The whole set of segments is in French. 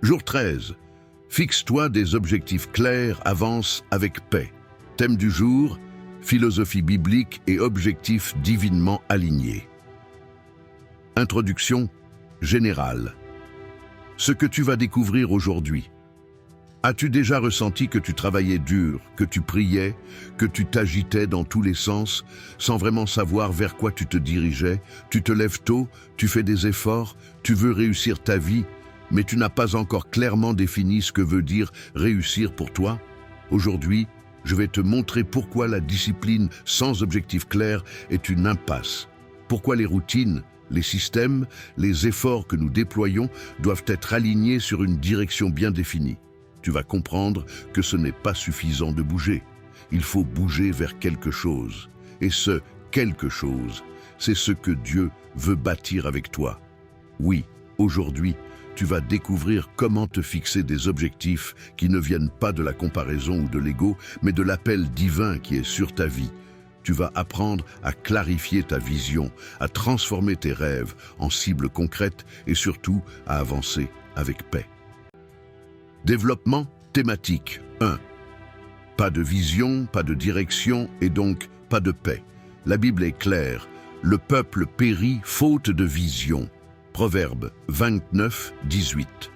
Jour 13. Fixe-toi des objectifs clairs, avance avec paix. Thème du jour, philosophie biblique et objectifs divinement alignés. Introduction générale. Ce que tu vas découvrir aujourd'hui. As-tu déjà ressenti que tu travaillais dur, que tu priais, que tu t'agitais dans tous les sens, sans vraiment savoir vers quoi tu te dirigeais? Tu te lèves tôt, tu fais des efforts, tu veux réussir ta vie, mais tu n'as pas encore clairement défini ce que veut dire réussir pour toi? Aujourd'hui, je vais te montrer pourquoi la discipline sans objectif clair est une impasse. Pourquoi les routines, les systèmes, les efforts que nous déployons doivent être alignés sur une direction bien définie. Tu vas comprendre que ce n'est pas suffisant de bouger. Il faut bouger vers quelque chose. Et ce quelque chose, c'est ce que Dieu veut bâtir avec toi. Oui, aujourd'hui, tu vas découvrir comment te fixer des objectifs qui ne viennent pas de la comparaison ou de l'ego, mais de l'appel divin qui est sur ta vie. Tu vas apprendre à clarifier ta vision, à transformer tes rêves en cibles concrètes et surtout à avancer avec paix. Développement thématique 1. Pas de vision, pas de direction et donc pas de paix. La Bible est claire. Le peuple périt faute de vision. Proverbe 29, 18.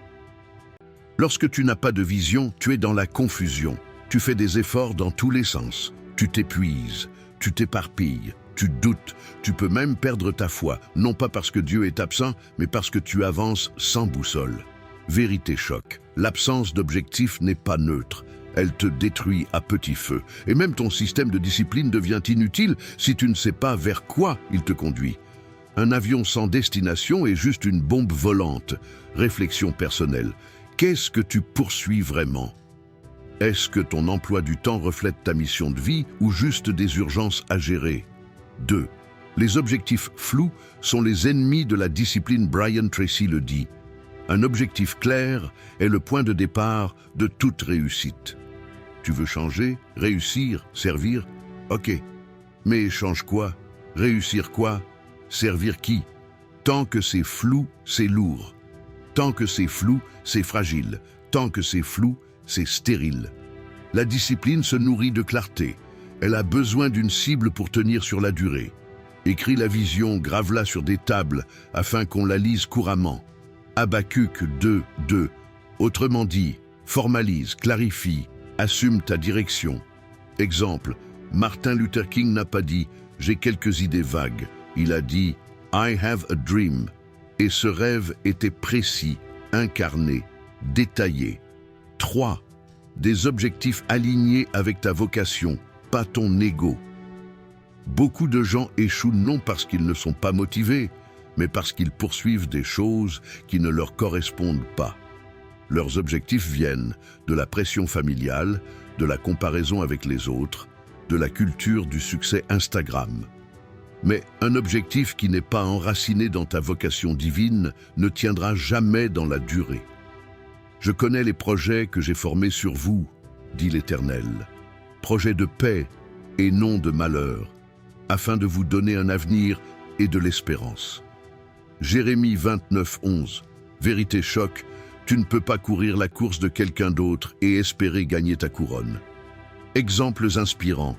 Lorsque tu n'as pas de vision, tu es dans la confusion. Tu fais des efforts dans tous les sens. Tu t'épuises, tu t'éparpilles, tu doutes, tu peux même perdre ta foi, non pas parce que Dieu est absent, mais parce que tu avances sans boussole. Vérité choc, l'absence d'objectif n'est pas neutre. Elle te détruit à petit feu. Et même ton système de discipline devient inutile si tu ne sais pas vers quoi il te conduit. Un avion sans destination est juste une bombe volante. Réflexion personnelle. Qu'est-ce que tu poursuis vraiment? Est-ce que ton emploi du temps reflète ta mission de vie ou juste des urgences à gérer? 2. Les objectifs flous sont les ennemis de la discipline. Brian Tracy le dit. Un objectif clair est le point de départ de toute réussite. Tu veux changer, réussir, servir? Ok. Mais change quoi? Réussir quoi? Servir qui? Tant que c'est flou, c'est lourd. Tant que c'est flou, c'est fragile. Tant que c'est flou, c'est stérile. La discipline se nourrit de clarté. Elle a besoin d'une cible pour tenir sur la durée. Écris la vision, grave-la sur des tables afin qu'on la lise couramment. Habacuc 2, 2. Autrement dit, formalise, clarifie, assume ta direction. Exemple, Martin Luther King n'a pas dit « j'ai quelques idées vagues ». Il a dit « I have a dream ». Et ce rêve était précis, incarné, détaillé. 3. Des objectifs alignés avec ta vocation, pas ton ego. Beaucoup de gens échouent non parce qu'ils ne sont pas motivés, mais parce qu'ils poursuivent des choses qui ne leur correspondent pas. Leurs objectifs viennent de la pression familiale, de la comparaison avec les autres, de la culture du succès Instagram. Mais un objectif qui n'est pas enraciné dans ta vocation divine ne tiendra jamais dans la durée. Je connais les projets que j'ai formés sur vous, dit l'Éternel, projets de paix et non de malheur, afin de vous donner un avenir et de l'espérance. Jérémie 29, 11. Vérité choc, tu ne peux pas courir la course de quelqu'un d'autre et espérer gagner ta couronne. Exemples inspirants.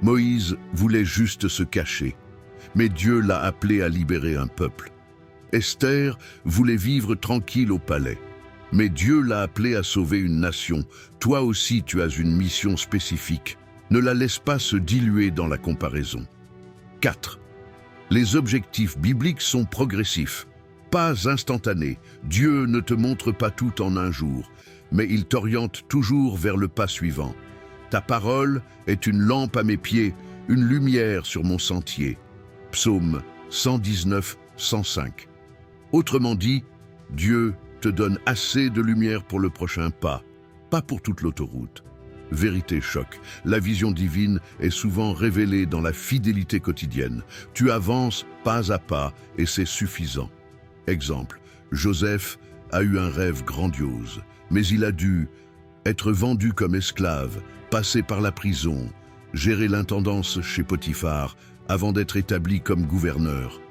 Moïse voulait juste se cacher, mais Dieu l'a appelé à libérer un peuple. Esther voulait vivre tranquille au palais, mais Dieu l'a appelé à sauver une nation. Toi aussi tu as une mission spécifique. Ne la laisse pas se diluer dans la comparaison. 4. Les objectifs bibliques sont progressifs, pas instantanés. Dieu ne te montre pas tout en un jour, mais il t'oriente toujours vers le pas suivant. Ta parole est une lampe à mes pieds, une lumière sur mon sentier. Psaume 119, 105. Autrement dit, Dieu te donne assez de lumière pour le prochain pas, pas pour toute l'autoroute. Vérité choc, la vision divine est souvent révélée dans la fidélité quotidienne. Tu avances pas à pas et c'est suffisant. Exemple, Joseph a eu un rêve grandiose, mais il a dû être vendu comme esclave, passer par la prison, gérer l'intendance chez Potiphar avant d'être établi comme gouverneur.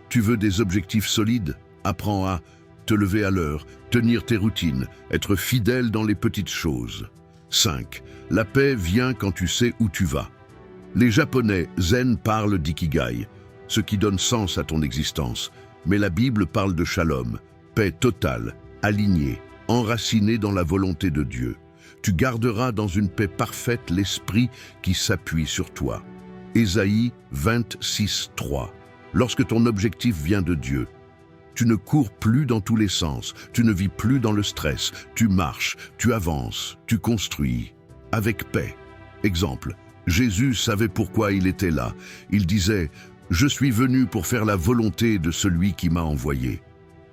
Tu veux des objectifs solides? Apprends à te lever à l'heure, tenir tes routines, être fidèle dans les petites choses. 5. La paix vient quand tu sais où tu vas. Les Japonais zen parlent d'ikigai, ce qui donne sens à ton existence, mais la Bible parle de shalom, paix totale, alignée, enracinée dans la volonté de Dieu. Tu garderas dans une paix parfaite l'esprit qui s'appuie sur toi. Ésaïe 26:3. Lorsque ton objectif vient de Dieu, tu ne cours plus dans tous les sens, tu ne vis plus dans le stress, tu marches, tu avances, tu construis, avec paix. Exemple, Jésus savait pourquoi il était là. Il disait « Je suis venu pour faire la volonté de celui qui m'a envoyé ».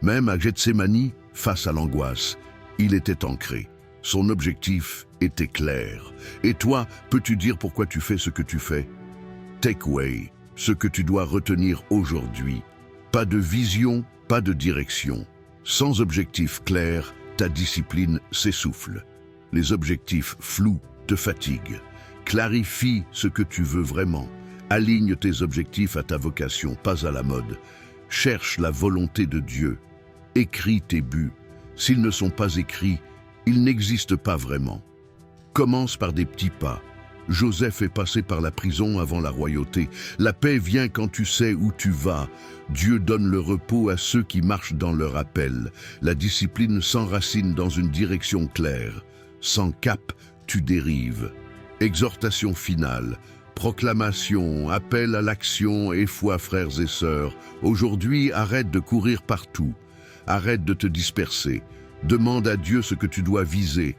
Même à Gethsémani, face à l'angoisse, il était ancré. Son objectif était clair. Et toi, peux-tu dire pourquoi tu fais ce que tu fais? Takeaway, ce que tu dois retenir aujourd'hui. Pas de vision, pas de direction. Sans objectif clair, ta discipline s'essouffle. Les objectifs flous te fatiguent. Clarifie ce que tu veux vraiment. Aligne tes objectifs à ta vocation, pas à la mode. Cherche la volonté de Dieu. Écris tes buts. S'ils ne sont pas écrits, ils n'existent pas vraiment. Commence par des petits pas. Joseph est passé par la prison avant la royauté. La paix vient quand tu sais où tu vas. Dieu donne le repos à ceux qui marchent dans leur appel. La discipline s'enracine dans une direction claire. Sans cap, tu dérives. Exhortation finale. Proclamation, appel à l'action et foi, frères et sœurs. Aujourd'hui, arrête de courir partout. Arrête de te disperser. Demande à Dieu ce que tu dois viser.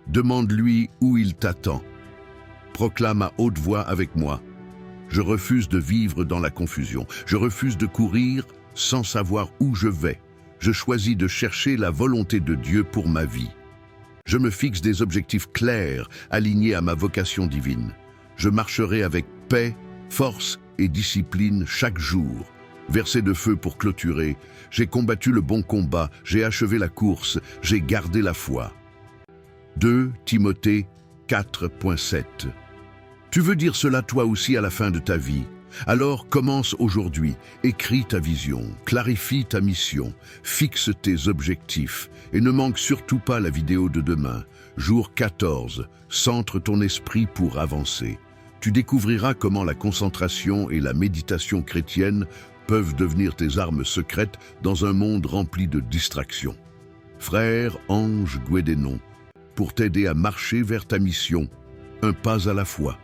Demande-lui où il t'attend. Proclame à haute voix avec moi. Je refuse de vivre dans la confusion. Je refuse de courir sans savoir où je vais. Je choisis de chercher la volonté de Dieu pour ma vie. Je me fixe des objectifs clairs, alignés à ma vocation divine. Je marcherai avec paix, force et discipline chaque jour. Verset de feu pour clôturer. J'ai combattu le bon combat, j'ai achevé la course, j'ai gardé la foi. 2 Timothée 4.7. Tu veux dire cela toi aussi à la fin de ta vie? Alors commence aujourd'hui, écris ta vision, clarifie ta mission, fixe tes objectifs et ne manque surtout pas la vidéo de demain. Jour 14, centre ton esprit pour avancer. Tu découvriras comment la concentration et la méditation chrétienne peuvent devenir tes armes secrètes dans un monde rempli de distractions. Frère Ange Guédénon, pour t'aider à marcher vers ta mission, un pas à la fois.